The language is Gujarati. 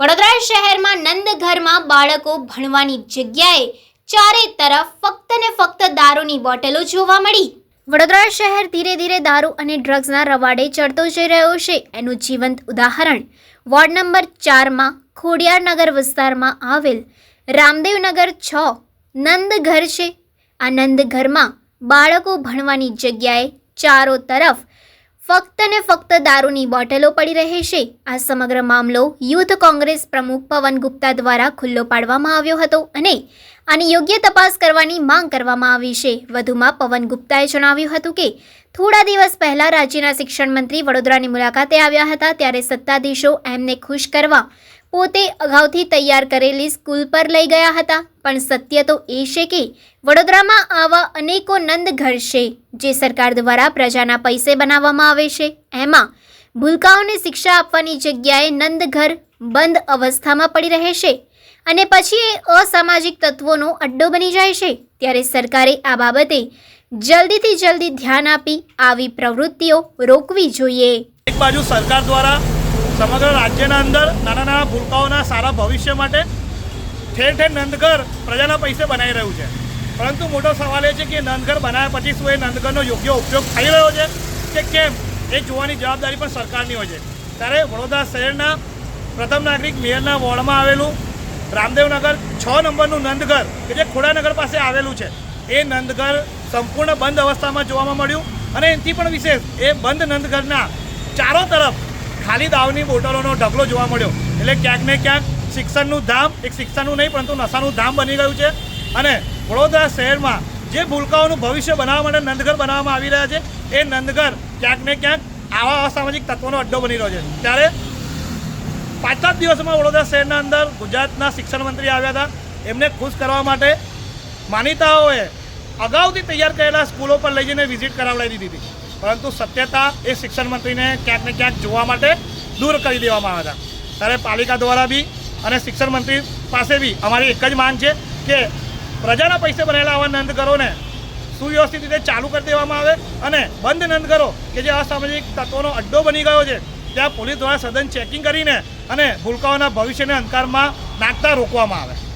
વડોદરા શહેરમાં નંદઘરમાં બાળકો ભણવાની જગ્યાએ ચારે તરફ ફક્ત ને ફક્ત દારૂની બોટલો જોવા મળી। વડોદરા શહેર ધીરે ધીરે દારૂ અને ડ્રગ્સના રવાડે ચડતો જઈ રહ્યો છે। એનું જીવંત ઉદાહરણ વોર્ડ નંબર 4માં ખોડિયારનગર વિસ્તારમાં આવેલ રામદેવનગર 6 નંદઘર છે। આ નંદઘરમાં બાળકો ભણવાની જગ્યાએ ચારો તરફ ફક્ત ને ફક્ત દારૂની બોટલો પડી રહે છે। આ સમગ્ર મામલો યુથ કોંગ્રેસ પ્રમુખ પવન ગુપ્તા દ્વારા ખુલ્લો પાડવામાં આવ્યો હતો અને આની યોગ્ય તપાસ કરવાની માંગ કરવામાં આવી છે। વધુમાં પવન ગુપ્તાએ જણાવ્યું હતું કે થોડા દિવસ પહેલા રાજ્યના શિક્ષણ મંત્રી વડોદરાની મુલાકાતે આવ્યા હતા, ત્યારે સત્તાધીશો એમને ખુશ કરવા પોતે અગાઉથી તૈયાર કરેલી સ્કૂલ પર લઈ ગયા હતા। પણ સત્ય તો એ છે કે વડોદરામાં આવા અનેકો નંદઘર છે જે સરકાર દ્વારા પ્રજાના પૈસે બનાવવામાં આવે છે। એમાં ભૂલકાઓને શિક્ષા આપવાની જગ્યાએ નંદઘર બંધ અવસ્થામાં પડી રહે છે અને પછી એ અસામાજિક તત્વોનો અડ્ડો બની જાય છે। ત્યારે સરકારે આ બાબતે જલ્દીથી જલ્દી ધ્યાન આપી આવી પ્રવૃત્તિઓ રોકવી જોઈએ। એક બાજુ સરકાર દ્વારા સમગ્ર રાજ્યના અંદર નાના નાના ભૂલકાઓના સારા ભવિષ્ય માટે ઠેર ઠેર નંદઘર પ્રજાના પૈસે બનાવી રહ્યું છે, પરંતુ મોટો સવાલ એ છે કે નંદઘર બનાવ્યા પછી શું એ નંદઘરનો યોગ્ય ઉપયોગ થઈ રહ્યો છે કે કેમ, એ જોવાની જવાબદારી પણ સરકારની હોય છે। ત્યારે વડોદરા શહેરના પ્રથમ નાગરિક મેયરના વોર્ડમાં આવેલું રામદેવનગર 6 નંબરનું નંદઘર કે જે ખોડિયારનગર પાસે આવેલું છે, એ નંદઘર સંપૂર્ણ બંધ અવસ્થામાં જોવામાં મળ્યું અને એનાથી પણ વિશેષ એ બંધ નંદઘરના ચારો તરફ ખાલી દારૂની બોટલોનો ઢગલો જોવા મળ્યો। એટલે ક્યાંક ને ક્યાંક શિક્ષણનું ધામ, એક શિક્ષણનું નહીં પરંતુ નશાનું ધામ બની ગયું છે અને વડોદરા શહેરમાં જે ભૂલકાઓનું ભવિષ્ય બનાવવા માટે નંદઘર બનાવવામાં આવી રહ્યા છે, એ નંદઘર ક્યાંક ને ક્યાંક આવા અસામાજિક તત્વોનો અડ્ડો બની રહ્યો છે। ત્યારે 5-7 દિવસમાં વડોદરા શહેરના અંદર ગુજરાતના શિક્ષણ મંત્રી આવ્યા હતા, એમને ખુશ કરવા માટે માનીતાઓએ અગાઉથી તૈયાર કરેલા સ્કૂલો પર લઈ જઈને વિઝિટ કરાવડાવી દીધી હતી, પરંતુ સત્યતા એ શિક્ષણ મંત્રીને ક્યાંક ને ક્યાંક જોવા માટે દૂર કરી દેવામાં આવ્યા હતા। ત્યારે પાલિકા દ્વારા બી અને શિક્ષણ મંત્રી પાસે બી અમારી એક જ માંગ છે કે પ્રજાના પૈસે બનેલા આવા નંદઘરોને સુવ્યવસ્થિત રીતે ચાલુ કરી દેવામાં આવે અને બંધ નંદઘરો કે જે અસામાજિક તત્વોનો અડ્ડો બની ગયો છે ત્યાં પોલીસ દ્વારા સઘન ચેકિંગ કરીને અને ભૂલકાઓના ભવિષ્યને અંધકારમાં નાખતા રોકવામાં આવે।